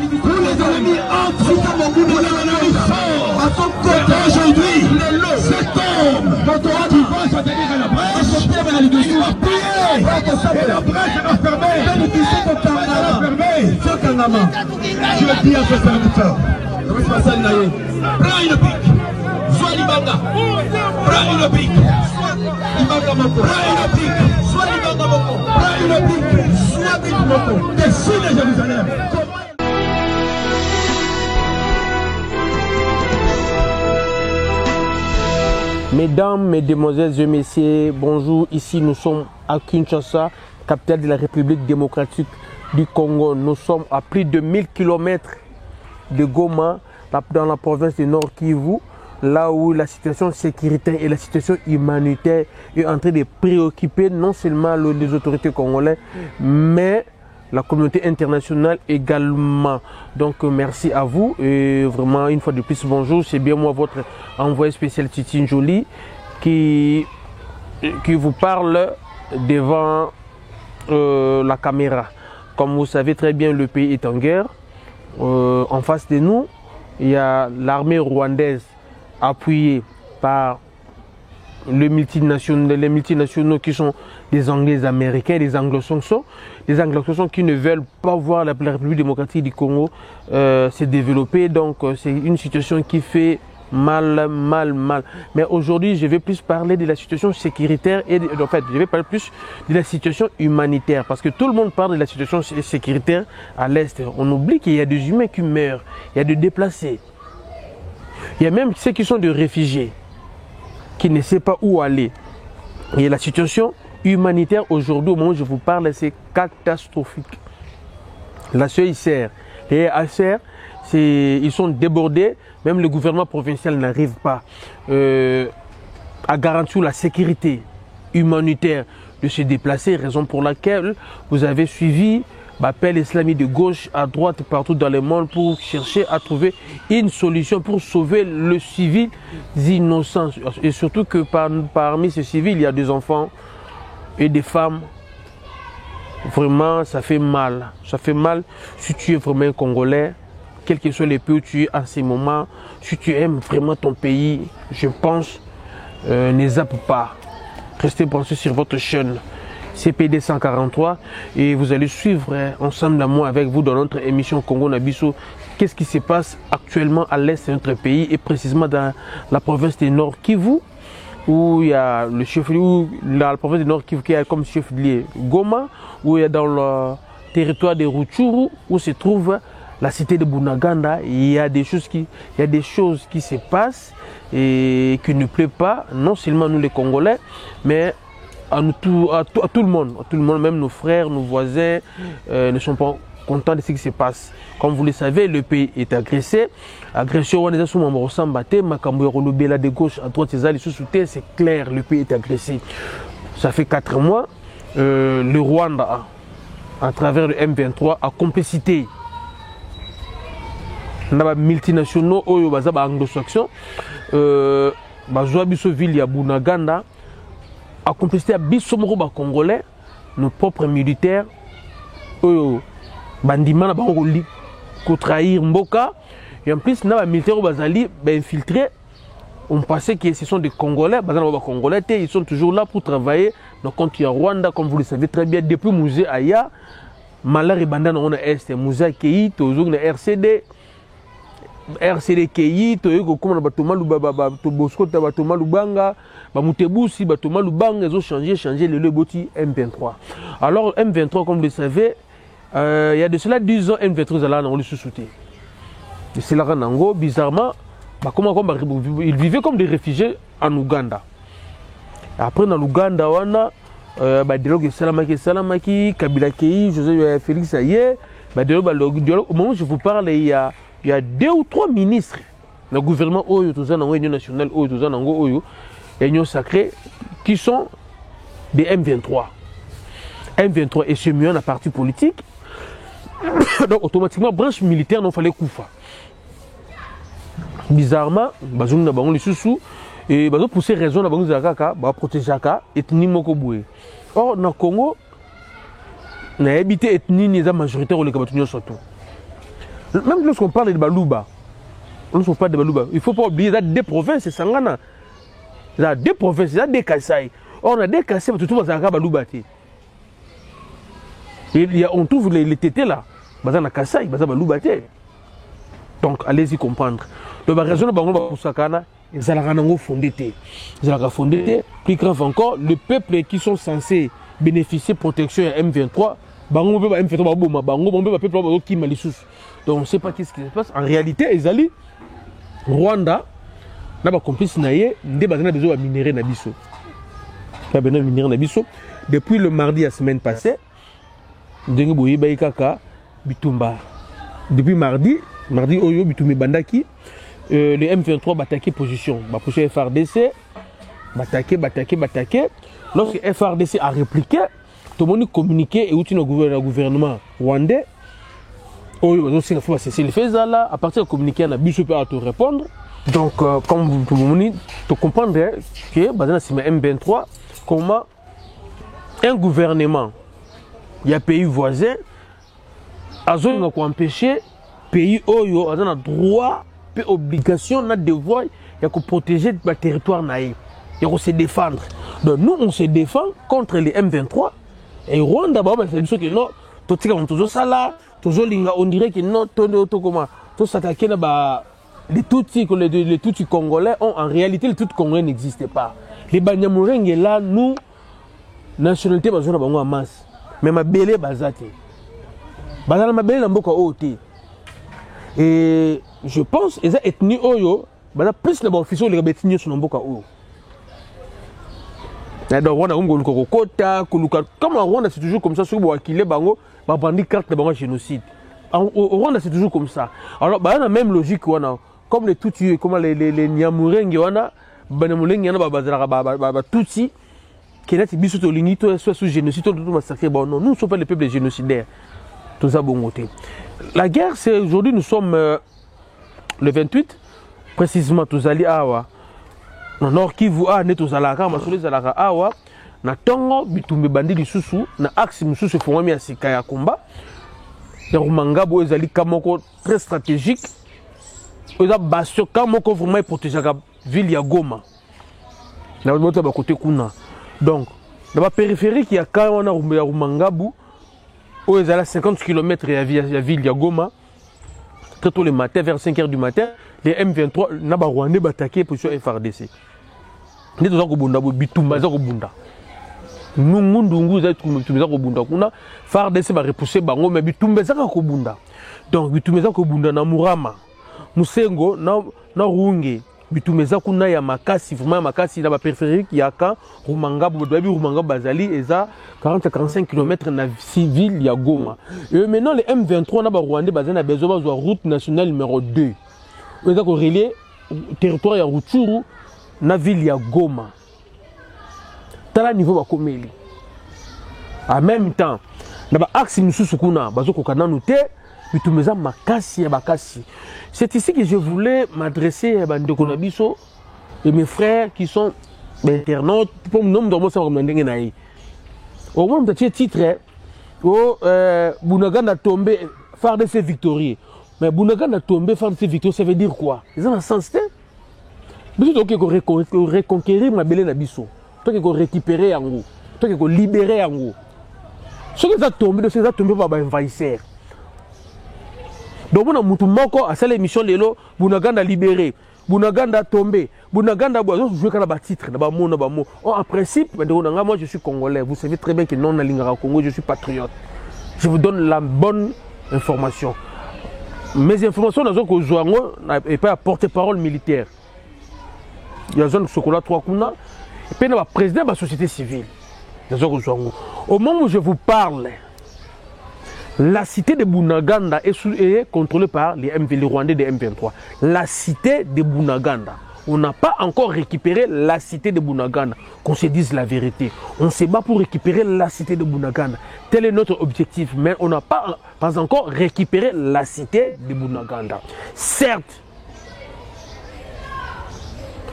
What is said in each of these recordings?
pour les ennemis entre aujourd'hui, cet homme qui va se tenir à la brèche, il va prier et la brèche va fermer. Je dis à ce serviteur, prends une pique, soit l'Ibanga, prends une pique, prends une pique, soit l'Ibanga Moko, prends une pique, soit Big Moko, dessus de Jérusalem. Mesdames, Mesdemoiselles et Messieurs, bonjour. Ici, nous sommes à Kinshasa, capitale de la République démocratique du Congo. Nous sommes à plus de 1000 km de Goma, dans la province du Nord Kivu, là où la situation sécuritaire et la situation humanitaire est en train de préoccuper non seulement les autorités congolaises, mais la communauté internationale également. Donc merci à vous et vraiment une fois de plus bonjour, c'est bien moi votre envoyé spécial Titine Jolie qui vous parle devant la caméra. Comme vous savez très bien, le pays est en guerre. En face de nous, il y a l'armée rwandaise appuyée par les multinationaux qui sont des Anglais américains, des anglo-saxons qui ne veulent pas voir la République démocratique du Congo se développer. Donc c'est une situation qui fait mal. Mais aujourd'hui, je vais plus parler de la situation sécuritaire et en fait, je vais parler plus de la situation humanitaire parce que tout le monde parle de la situation sécuritaire à l'Est. On oublie qu'il y a des humains qui meurent, il y a des déplacés. Il y a même ceux qui sont des réfugiés, qui ne savent pas où aller. Et la situation humanitaire aujourd'hui, au moment où je vous parle, c'est catastrophique. La CICR, les ACR, ils sont débordés. Même le gouvernement provincial n'arrive pas à garantir la sécurité humanitaire de se déplacer, raison pour laquelle vous avez suivi l'appel islamique de gauche à droite partout dans le monde pour chercher à trouver une solution pour sauver le civil innocent. Et surtout que parmi ces civils, il y a des enfants et des femmes. Vraiment, ça fait mal. Ça fait mal si tu es vraiment un Congolais, quel que soit les pays où tu es en ce moment. Si tu aimes vraiment ton pays, je pense, ne zappe pas. Restez branchés sur votre chaîne CPD 143 et vous allez suivre ensemble à moi avec vous dans notre émission Congo Nabiso qu'est-ce qui se passe actuellement à l'est de notre pays et précisément dans la province du Nord Kivu où il y a le chef-lieu, la province du Nord Kivu qui a comme chef-lieu Goma, où il y a dans le territoire de Rutshuru où se trouve la cité de Bunaganda. Il y a des choses qui se passent et qui ne plaisent pas non seulement nous les Congolais mais à tout le monde, même nos frères, nos voisins ne sont pas contents de ce qui se passe. Comme vous le savez, le pays est agressé. Agression, on est sur mon sambaté, de gauche à droite, c'est clair, le pays est agressé. Ça fait 4 mois, le Rwanda, à travers le M23, a complicité. On a des multinationaux, anglo-saxons, ville à Bunaganda, a complicité à Bissomoro Congolais, nos propres militaires, bandimana pour trahir Mboka, et en plus, les militaires infiltrés, on pensait que ce sont des Congolais, ils sont toujours là pour travailler. Donc, quand il y a Rwanda, comme vous le savez très bien, depuis Musée Aya, Malari Bandana, on a Est, Musée Keyi, Tozong, RCD Keyi, Toyoko, comme Batoma Bosco, Batoma Lubanga, Bamutebusi, Batoma Lubanga, ils ont changé le Boti M23. Alors, M23, comme vous le savez, il y a de cela 10 ans, M23 on le sous-souté. C'est là Ranango, bizarrement, ils vivaient comme des réfugiés en Ouganda. Après, dans l'Ouganda, on a dialogue Salamaki, Kabila Keyi, José Félix Aye. Au moment où je vous parle, il y a 2 ou 3 ministres. Le gouvernement Oyo, l'Union nationale Oyo, l'Union sacrée, qui sont des M23. M23 est semi un parti politique. Donc automatiquement, branche militaire, il fallait Koufa. Bizarrement, et pour ces raisons, on a protégé l'ethnie Mokoboué. Or, dans le Congo, on a habité l'ethnie majoritaire au Kabatunio Soto. Même lorsqu'on parle de Balouba, il ne faut pas oublier, il y a des provinces, c'est Sangana. Il y a des provinces, il y a des Kassai. On a des Kassai, mais tout le monde a Balouba. On trouve les tétés là. Bazana Kassai, Bazana Balouba. Donc, allez-y comprendre. Donc, la raison de Bango Sakana, ils ont fondé. Ils ont fondé. Plus grave encore, le peuple qui sont censés bénéficier de protection à M23, Bango M23, Bango peuple qui m'a les sous. Donc, on ne sait pas qu'est-ce qui se passe. En réalité, ils allaient Rwanda, n'a pas complice naïe, des bazana besoin de minérer Nabiso. Depuis le mardi la semaine passée, Dengue Baïkaka, Bitumba. Depuis mardi Oyo Bitumé Bandaki, le M23 attaqué position. Position FRDC, attaqué. Lorsque FRDC a répliqué, tout le monde a communiqué et où le gouvernement rwandais. Oyo c'est le fait là, à partir de communiquer, on a pu te répondre. Donc, comme vous comprendrez que dans M23, comment un gouvernement, il y a un pays voisin, a empêché pays Oyo, a droit, obligation, a devoir, il faut protéger le territoire naïf. Il faut se défendre. Donc, nous, on se défend contre les M23. Et Rwanda, c'est une chose que non, on dirait que non, tout s'attaquer les Tutsis congolais ont en réalité les Tutsis congolais n'existent pas. Les Banyamulenge là, nous, nationalité bazona bango en masse. Mais ma belé bazate. Bazana ma belé namboka oté. Et je pense que les ethnies oyo, plus les officiers les ethnies sont namboka oyo. Donc Rwanda comme en Rwanda c'est toujours comme ça, ceux qui akilé bango, ba bandi carte de bango génocide. Au Rwanda c'est toujours comme ça. Alors bah la même logique comme les Tutsis, comme les Nyamurenge wana, Banyamulenge yana ba Tutsi qui est biso to lingito soit sous génocide tout massacré. Bon non, nous ne sommes pas les peuples génocidaires. Tout ça bon côté. La guerre c'est aujourd'hui nous sommes le 28 précisément tous allés awa. Na Nord Kivu a neto zalaka masole zalaka awa na tongo bitumbe bandi lisusu na axe mususu fongwami ya sika ya komba. Ya Rumangabo ezali kamoko très stratégique. Oza bastion kamoko vraiment protéger la ville ya Goma. Na boto ba côté kuna. Donc dans la périphérie qui y a quand on a Rumangabo où ezala 50 km ya ville ya Goma. Très tôt le matin vers 5h du matin, les M23 na ba Rwandais attaqué position FRDC. Ni to ko bunda bitumba za ko bunda. Nungu za bitumba za ko bunda kuna FRDC ba repousser bango mais bitumba za ko bunda. Donc bitumba za ko bunda na Murama. Musengo na Runge bitumeza kuna ya makasi vraiment makasi na ba périphérique ya ka Rumangabo bazali eza 40-45 km na civil ya Goma. Et maintenant les M23 na ba Rwandais bazana besoin de route nationale numéro 2. Eza ko relier territoire ya Rutshuru na ville ya Goma. Tala niveau ba komeli. En même temps na ba axe misusu kuna bazoko kana noté bitumeza makasi ya bakasi. C'est ici que je voulais m'adresser à Bandeko Nabiso et mes frères qui sont internautes pour me nommer dans mon salon comme Ndengenaï. Au moins, petit titre, Bunagana tombé, phare de ses victorieux. Mais Bunagana tombé, phare de ses victorieux, ça veut dire quoi? Ils ont un sens, mais tu dois reconquérir ma belle Nabiso. Tu dois récupérer en haut. Tu dois libérer en haut. Ce qui est tombé, c'est tombé par un envahisseur. Donc, on a moutoumoko à cette émission lelo, Bunaganda libéré, Bunaganda tombé, Bunaganda boisson, je veux qu'on titre, en principe, moi je suis congolais, vous savez très bien que non, Nalingara Congo, je suis patriote. Je vous donne la bonne information. Mes informations, et pas à porte-parole militaire. Il y a zone Sokola 3 Kuna, et puis il y a président de la société civile. Au moment où je vous parle, la cité de Bunaganda est contrôlée par les Rwandais de M23. La cité de Bunaganda. On n'a pas encore récupéré la cité de Bunaganda. Qu'on se dise la vérité. On se bat pour récupérer la cité de Bunaganda. Tel est notre objectif. Mais on n'a pas encore récupéré la cité de Bunaganda. Certes,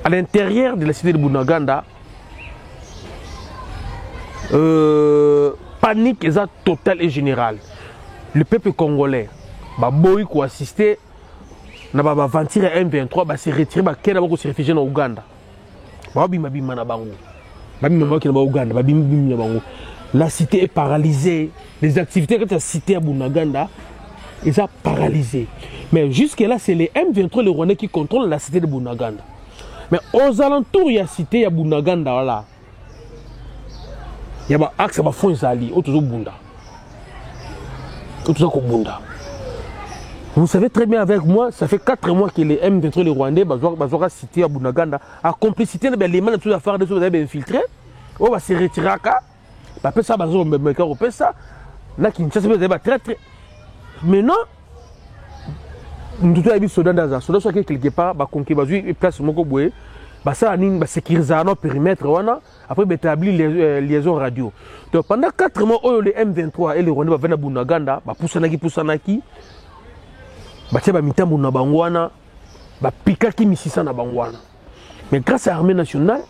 à l'intérieur de la cité de Bunaganda, panique totale et générale. Le peuple congolais, baboyi ko assister na ba aventure M23 ba se retirer ba kena ba ko se réfugier na Uganda ba bima bima na bango ba bima ba kena ba Uganda ba bima bima bango. La cité est paralysée, les activités que la cité à Bunaganda ils sont paralysées. Mais jusque là c'est les M23 les Rwandais qui contrôlent la cité de Bunaganda. Mais aux alentours il y a cité à Bunaganda là. Il y a un axe à fond Zali, autour de Bunda. Autour de Bunda. Vous savez très bien avec moi, ça fait 4 mois que les M23 les Rwandais, Bazora cité à Bunaganda, à complicité de les mains de toutes les affaires de ceux qui ont infiltré, on va se retirer à cas, après ça, Bazora me fait ça, là qui ne sait pas très très. Maintenant, nous avons vu Sodan Daza, Sodan soit quelque part, conquérir une place Moko Boué. Ça a sécurisé notre périmètre, après établir les liaisons radio. Donc pendant 4 mois, les M23 et les Rwandais vont à Bunaganda, Poussanaki, Mitambu na Bangwana, Pikaki Misisa na Bangwana. Mais grâce à l'armée nationale,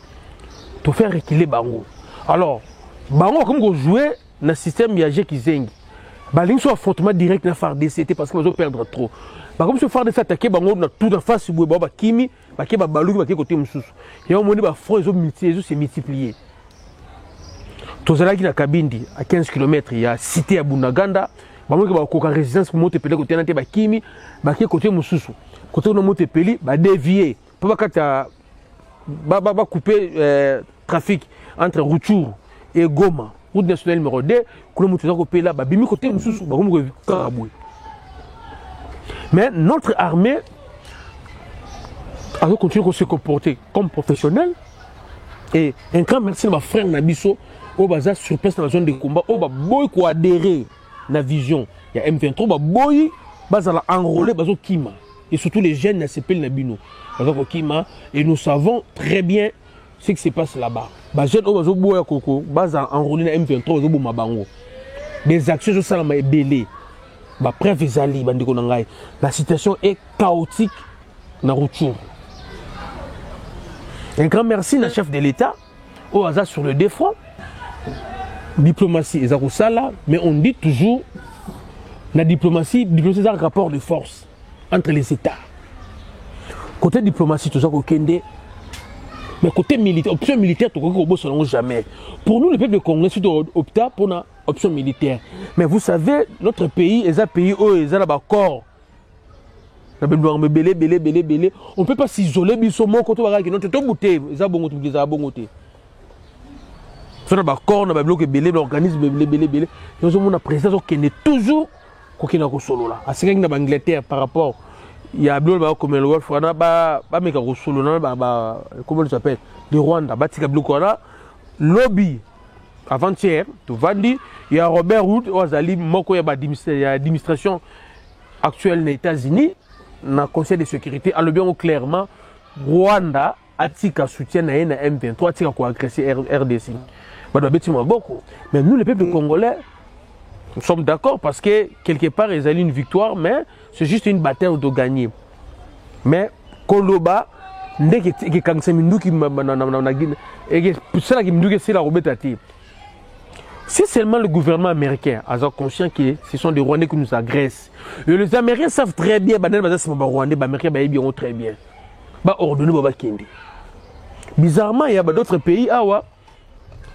tu fais reculer Bango. Alors, Bango, comme vous jouez dans le système IAG qui zengi, Baling soit affrontement direct dans la FARDC parce qu'ils vont perdre trop. Comme si FARDC attaqué Bango dans toute la face, Kimi. Baki ba baluki baki côté mususu ya omoni ba front ils se multiplier tozalaki na Kabindi à 15 km il y a cité à Bunaganda ba moki ba koka résistance pour monter pele côté nante ba Kimi baki côté mususu côté no monter peli ba dévier pour ba kata ba couper trafic entre Rutshuru et Goma route nationale numéro 2 ko monter ko pela ba bimi côté mususu ba ko Karaboué. Mais notre armée alors continuer à se comporter comme professionnel et un grand merci à ma frère Nabiso au bazar sur place dans la zone de combat au boy ko adhérer na vision il y a M23 boy bazala enrôler bazo kima et surtout les jeunes na CPL Nabino bazo kima et nous savons très bien ce qui se passe là-bas ba jeunes au bazo boy koko bazala enrôler na M23 bazo boma bango des actions ça la belé ba preuve ezali bandiko na ngai la situation est chaotique na Rutshuru. Un grand merci à chef de l'État, au hasard sur le défront. Diplomatie, mais on dit toujours, la diplomatie c'est un rapport de force entre les États. Côté diplomatie, tout ça, mais côté militaire, option militaire, tout ça, jamais. Pour nous, le peuple congolais, c'est opter pour une option militaire. Mais vous savez, notre pays est un pays où il y a un corps. On ne peut pas s'isoler, mais on peut pas bouter. Ça bon côté, ça bon côté. Ça na ba corps na ba bloqué belé, l'organisme belé. Nous avons une présidence qui est toujours qui na ko solo là. À ce qui na Angleterre par rapport il y a bleu comme le Wolf na ba meka ko solo na ba comment ça s'appelle le Rwanda batika bloqué là lobby avant-hier to vandi il y a Robert Wood ozali moko ya ba administration actuelle des États-Unis. Dans le Conseil de sécurité, alors bien clairement, Rwanda a soutien à M23, a agressé RDC. Mais nous, le peuple congolais, nous sommes d'accord parce que quelque part, ils ont une victoire, mais c'est juste une bataille de gagner. Mais Koloba, si seulement le gouvernement américain a conscient que ce sont des Rwandais qui nous agressent, et les Américains savent très bien que les Rwandais, les Américains savent très bien. Bizarrement, il y a d'autres pays,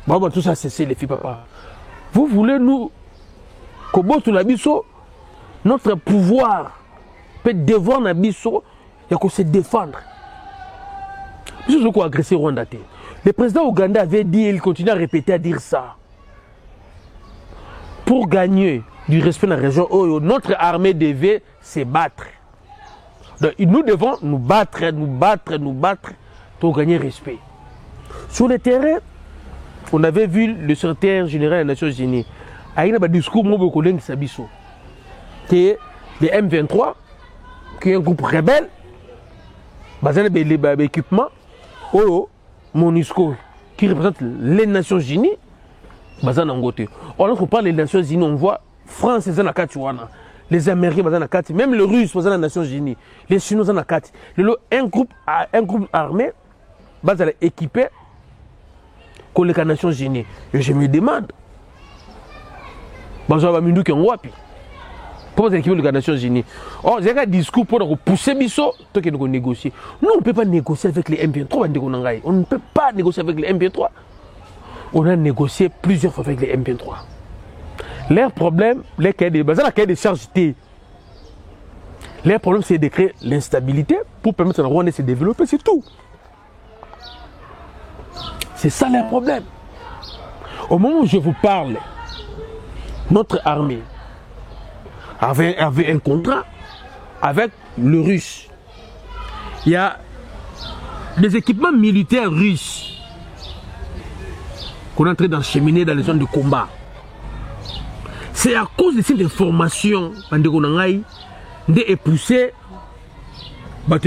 tout ça c'est les filles, papa. Vous voulez nous, notre pouvoir peut devoir se défendre. Je crois agresser Rwanda. Le président ougandais avait dit, et il continue à répéter, à dire ça. Pour gagner du respect dans la région, notre armée devait se battre. Donc, nous devons nous battre pour gagner respect. Sur le terrain, on avait vu le secrétaire général des Nations Unies. Il y a un discours que les M23, qui est un groupe rebelle, basé sur l'équipement, MONUSCO, qui représente les Nations Unies, basé en Angoté. Or, lorsqu'on parle des Nations Unies, on voit France, les Américains, même les Russes, basé les Nations Unies, les Chinois, un groupe armé, basé équipé, comme les Nations Unies. Et je me demande, Pour l'équipe des Nations Unies. Oh, j'ai un discours pour pousser Bisso, toi qui nous négocier. Nous, on ne peut pas négocier avec les M23. On ne peut pas négocier avec les M23. On a négocié plusieurs fois avec les M23. Leur problème, les cahiers de charges, leur problème, c'est de créer l'instabilité pour permettre à la Rwanda de se développer, c'est tout. C'est ça leur problème. Au moment où je vous parle, notre armée avait un contrat avec le Russe. Il y a des équipements militaires russes qu'on est en train d'encheminer dans les zones de combat. C'est à cause de cette information de épousser il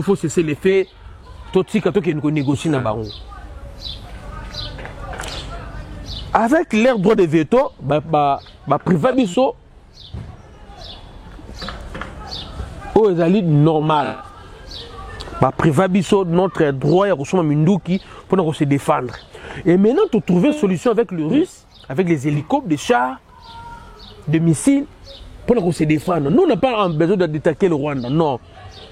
faut cesser les faits négocier avec leur droit de veto privé biso normal privé biso notre droit à recevoir minduki pour se défendre. Et maintenant, tu trouves une solution avec le Russe, avec les hélicoptères, des chars, des missiles, pour se défendre. Nous, on n'a pas besoin d'attaquer le Rwanda, non.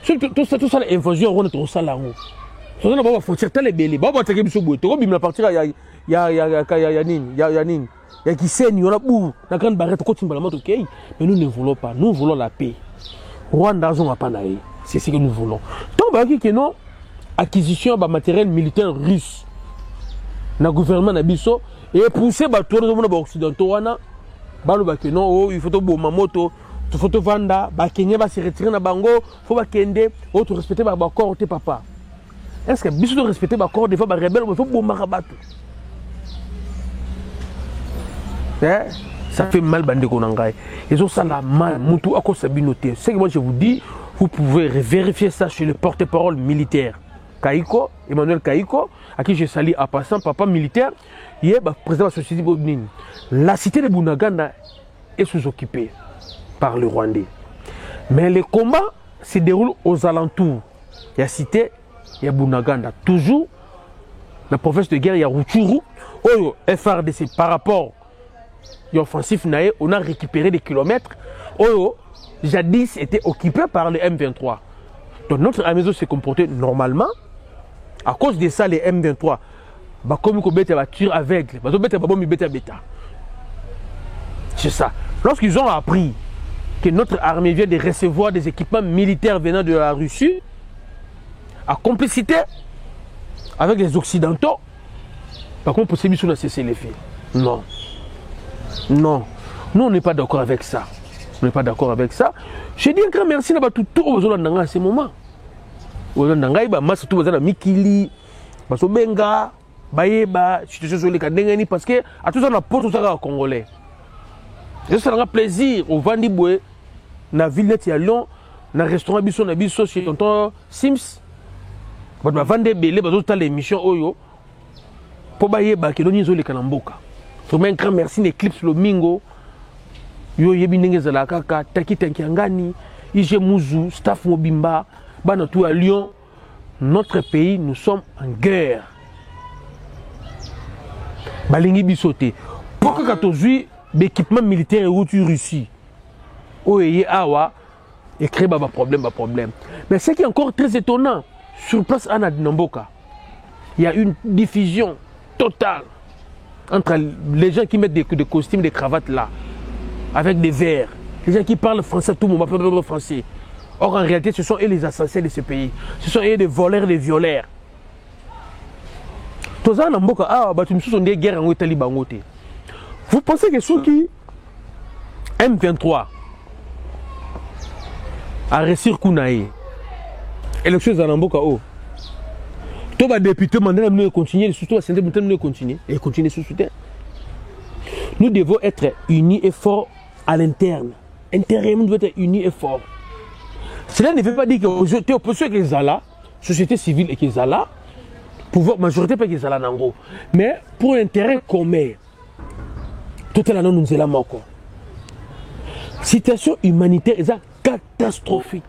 Tout ça, l'invasion, on est au salon. On n'a pas frontière, tel est belé. On va attaquer le Sobo. Tu vas partir, il y a qui saigne, il y a la grande barrette, mais nous ne voulons pas. Nous voulons la paix. Rwanda, on n'a pas d'ailleurs. C'est ce que nous voulons. Donc, on va dire que non, acquisition de matériel militaire russe. Le gouvernement na biso et pousser ba tour na occidentaux wana baloba que non il faut to boma moto il faut to vanda ba Kenya ba se retirer na bango faut ba kende o to respecter ba accord te papa. Est-ce que biso to respecter ba accord des fois ba rebelle il faut boma rabato. Ça fait mal bande ko nangai. Ils ont ça la mal mutu ako sabinoté. C'est que moi je vous dis, vous pouvez vérifier ça chez le porte-parole militaire Kaiko, Emmanuel Kaiko, à qui je salue en passant, papa militaire, il est président de la société Bodnine. La cité de Bunaganda est sous-occupée par le Rwandais. Mais le combat se déroule aux alentours. Il y a cité, il y a Bunaganda. Toujours, la province de guerre, il y a Rutshuru. Oh, FRDC, par rapport à l'offensif, on a récupéré des kilomètres. Oh, jadis était occupé par le M23. Donc notre armée s'est comportée normalement. À cause de ça, les M23, comme ils ont tiré aveugle, c'est ça. Lorsqu'ils ont appris que notre armée vient de recevoir des équipements militaires venant de la Russie, à complicité avec les Occidentaux, par contre, pour ces missions, on a cessé les faits. Non. Non. Nous, on n'est pas d'accord avec ça. On n'est pas d'accord avec ça. Je dis un grand merci à tout aux gens à ce moment. Aux gens tout aux gens Mikili, Basobenga, Bayeba, parce que à tout ça, on a porté ça aux Congolais. Et ça a plaisir au Vandiboué, dans la ville de Lyon, dans le restaurant Bisso, chez tonton Sims. On va vendre des bélés, on va l'émission Oyo. Pour Bayeba, qui donne les Kanamboka. Un grand merci d'Eclipse Lomingo. Yo yebinenge zalakaka taki tankiangani ije muzu staff mobimba bana tout à Lyon. Notre pays, nous sommes en guerre. Balingi bisoté pourquoi quand on joue d'équipement militaire et route Russie oye awa et crée problème mais ce qui est encore très étonnant sur place à Namboka il y a une diffusion totale entre les gens qui mettent des costumes, des cravates là avec des verres, les gens qui parlent français, tout le monde parle français. Or en réalité ce sont eux les assassins de ce pays, ce sont eux les voleurs, les violeurs. Vous pensez que ceux qui M23 a réussi Kounaï, élection à Namboka, tous les députés demandent continuer, et continuer sous soutien. Nous devons être unis et forts à l'interne. Intérieurement, nous devons être unis et forts. Cela ne veut pas dire que tu es opposé avec les Zala, société civile et les Zala, pouvoir majorité pas les Zala Nango. Mais pour l'intérêt commun, tout est là, nous sommes là encore. Situation humanitaire est catastrophique.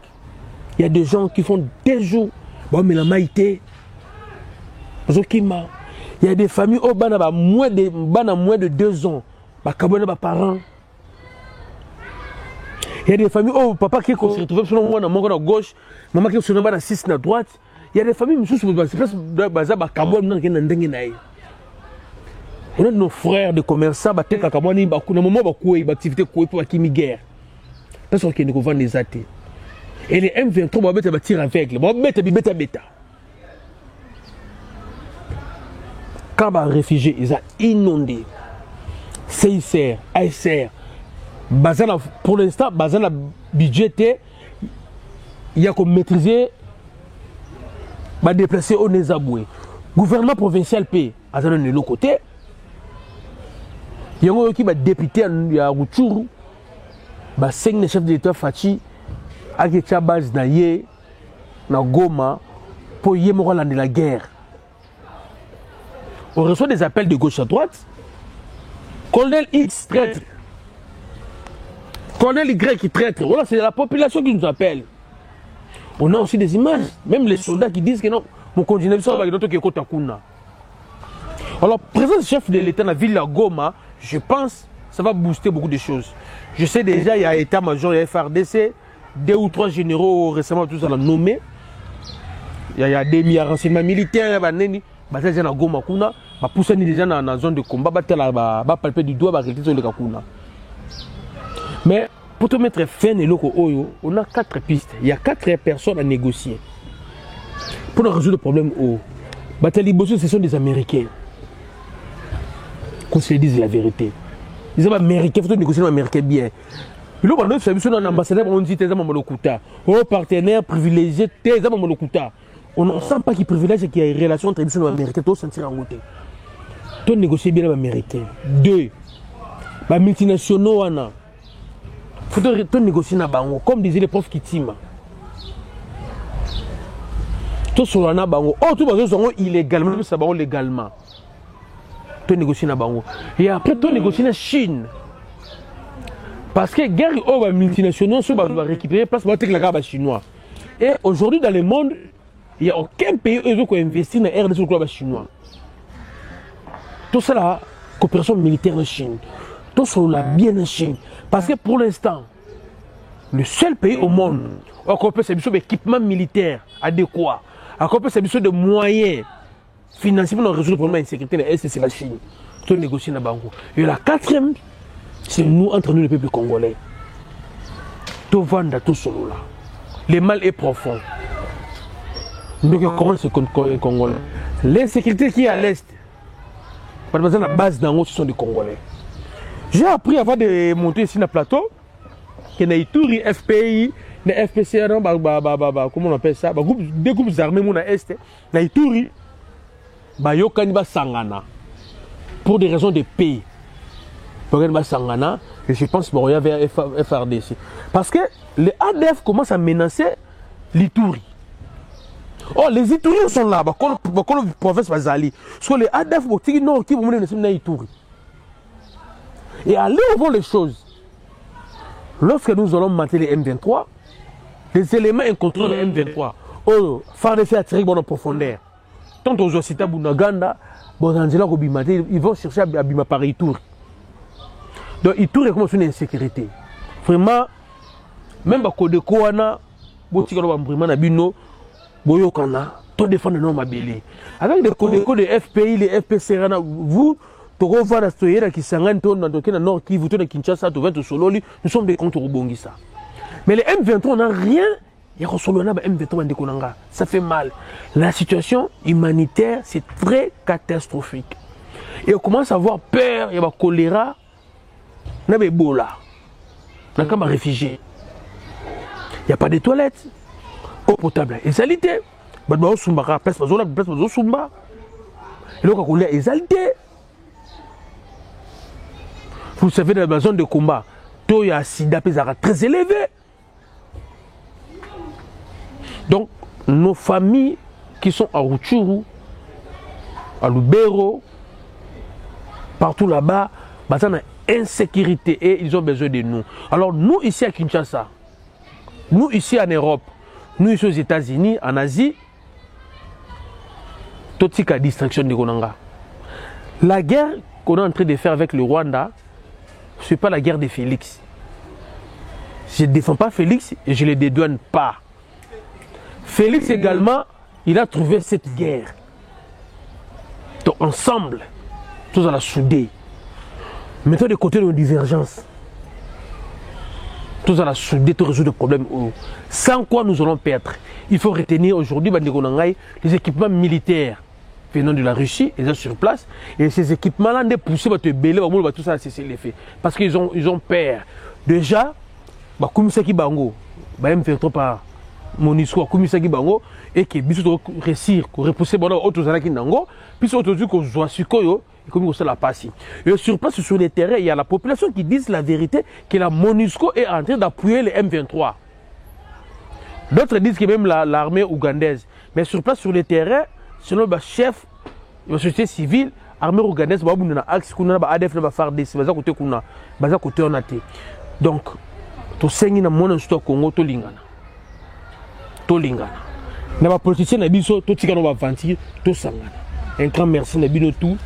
Il y a des gens qui font des jours. Bon, mais la maïté. Il y a des familles qui ont moins de 2 ans. Ils ont des parents. Il y a des familles, oh, papa qui se retrouve sur le monde à gauche, maman qui se retrouve à 6 à droite. Il y a des familles, c'est presque on a nos frères de commerçants, ils ont activité pour la guerre. Parce qu'ils ne vendent des athées. Et les M23, ils tirent avec. Ils bêta. Quand les réfugiés, ils ont inondé. CICR, ASR, pour l'instant, le budget, il y a comme maîtriser, déplacer au Nezaboué. Gouvernement provincial paye, à l'autre côté. Il y a un qui va député à Rutshuru, 5 chefs d'État Fachi, à qui a base na Goma, pour y de la guerre. On reçoit des appels de gauche à droite. Colonel X traître. Colonel Y traître. Voilà, c'est la population qui nous appelle. On a aussi des images, même les soldats qui disent que non, mon continent, ça va être qui est Takuna. Alors, présence chef de l'État dans la ville de Goma, je pense que ça va booster beaucoup de choses. Je sais déjà, il y a état-major, il y a FRDC, 2 ou 3 généraux récemment, tout ça l'a nommé. Il y a des milliards de renseignements militaires, il y a des Goma Kuna, pousser déjà dans la zone de combat, palper du doigt, sur le Kakuna. Mais pour te mettre fin de l'eau, on a 4 pistes. Il y a 4 personnes à négocier. Pour nous résoudre le problème, ce sont des Américains. Qu'on se dise la vérité. Ils sont américains, il faut négocier les Américains bien. Puis là, on a un ambassadeur, on dit un partenaire privilégié, on ne sent pas qu'il privilège qu'il y a une relation entre les Américains, tout sentir en côté. Tu négocier bien les Américains. 2. Les multinationaux, il faut négocier na bango, comme disaient les profs Kitima. Tout sur la bango. Oh, tout le monde illégalement, ça va légalement. Tu négocier na bango. Et après, tu négocier na Chine. Parce que guerre aux multinationaux, ça va récupérer place pour la gamme chinois. Et aujourd'hui, dans le monde, il n'y a aucun pays qui a investi dans RDC sur le globe chinois. Tout ça, la coopération militaire en Chine. Tout ça, la bien en Chine. Parce que pour l'instant, le seul pays au monde où on peut s'habituer d'équipement militaire adéquat, on peut s'habituer de moyens financiers pour résoudre le problème de l'insécurité, c'est la Chine. Tout négocier dans Bango. Et la 4e, c'est nous, entre nous, le peuple congolais. Tout vendre tout solo là. Le mal est profond. Donc, comment c'est congolais? L'insécurité qui est à l'est, par exemple, la base d'Ango, ce sont des Congolais. J'ai appris avant de monter ici dans le plateau que dans Ituri, FPI, dans FPC, comment on appelle ça, des groupes armés dans l'Est, dans Ituri, Yokani Sangana, pour des raisons de paix. Sangana, et je pense qu'il y a vers FRDC. Parce que les ADF commencent à menacer l'Ituri. Oh, les Ituriens sont là, comme le province Bazali. Parce que les ADF, qui vont mener dans Ituri. Et allez voir les choses. Lorsque nous allons mater les M23, les éléments incontrôlés de M23, FARDC a tiré en profondeur. Tant aux Osita Bunaganda, ils vont chercher à Bima par Ituri. Donc Ituri est comme une insécurité. Vraiment, même à Côte de Kouana, Boyokana, tout défendre nos mabélés. Avec des codes de FPI, les FPC, vous, nous sommes des contre Bongissa. Mais les M23, on n'a rien. Ça fait mal. La situation humanitaire, c'est très catastrophique. Et on commence à avoir peur, il y a le choléra, il y a Ebola, il y a des réfugiés. Il n'y a pas de toilettes, eau potable, et salité. Il y a des sumba, place de sumba. Et donc, il y a des saletés. Vous savez, dans la zone de combat, le taux de sida est très élevé. Donc, nos familles qui sont à Rutshuru, à Lubero, partout là-bas, ils ont une insécurité et ils ont besoin de nous. Alors, nous ici à Kinshasa, nous ici en Europe, nous ici aux États-Unis, en Asie, tout ce qui est distraction de Konanga. La guerre qu'on est en train de faire avec le Rwanda, ce n'est pas la guerre de Félix. Je ne défends pas Félix et je ne le dédouane pas. Félix également, il a trouvé cette guerre. Donc ensemble, tous à la soudée. Mettons de côté nos divergences. Tous à la soudée, tous résoudre des problèmes. Sans quoi nous allons perdre. Il faut retenir aujourd'hui les équipements militaires venant de la Russie, ils sont sur place. Et ces équipements-là, on est poussés, tout ça, c'est l'effet. Parce qu'ils ont peur. Déjà, comme ça qui bango, M23 par Monisco, comme ça qui bango, et qui bisous réussir, repousser autres gens qui n'ango, puis aujourd'hui qu'on soit sukoyo, et comme ça la passe. Et sur place, sur les terrains, il y a la population qui dit la vérité que la Monisco est en train d'appuyer les M23. D'autres disent que même l'armée ougandaise. Mais sur place, sur les terrains, selon le chef de la société civile, l'armée ougandaise, il y a un axe, il y a un ADF, il y a un FARDC, il y a un côté on a. Donc, to sengi na mona nsuto Congo to lingana. Na ba politicien na biso to tika no ba aventure to sangana. Un grand merci na bino tout.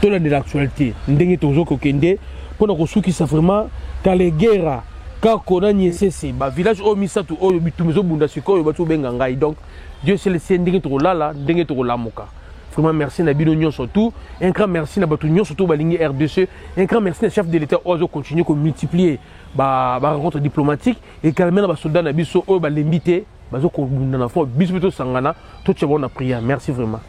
To la de l'actualité. Ndenge tozo ko kende pona ko suki sa vraiment quand les guerres ka kona nyesese ba village o misatu o bitumezo bunda sikoyo ba to benga ngai. Donc Dieu c'est le ndenge to lala, ndenge to lamuka. Vraiment merci na bino nyon surtout. Un grand merci na batu nyon surtout ba lingi RDC. Un grand merci na chef de l'État ozo continuer ko multiplier ba rencontre diplomatique et quand même ba soldat na biso o ba l'invité bazo ko bunda na fond biso to sangana to tchabo na prière. Merci vraiment.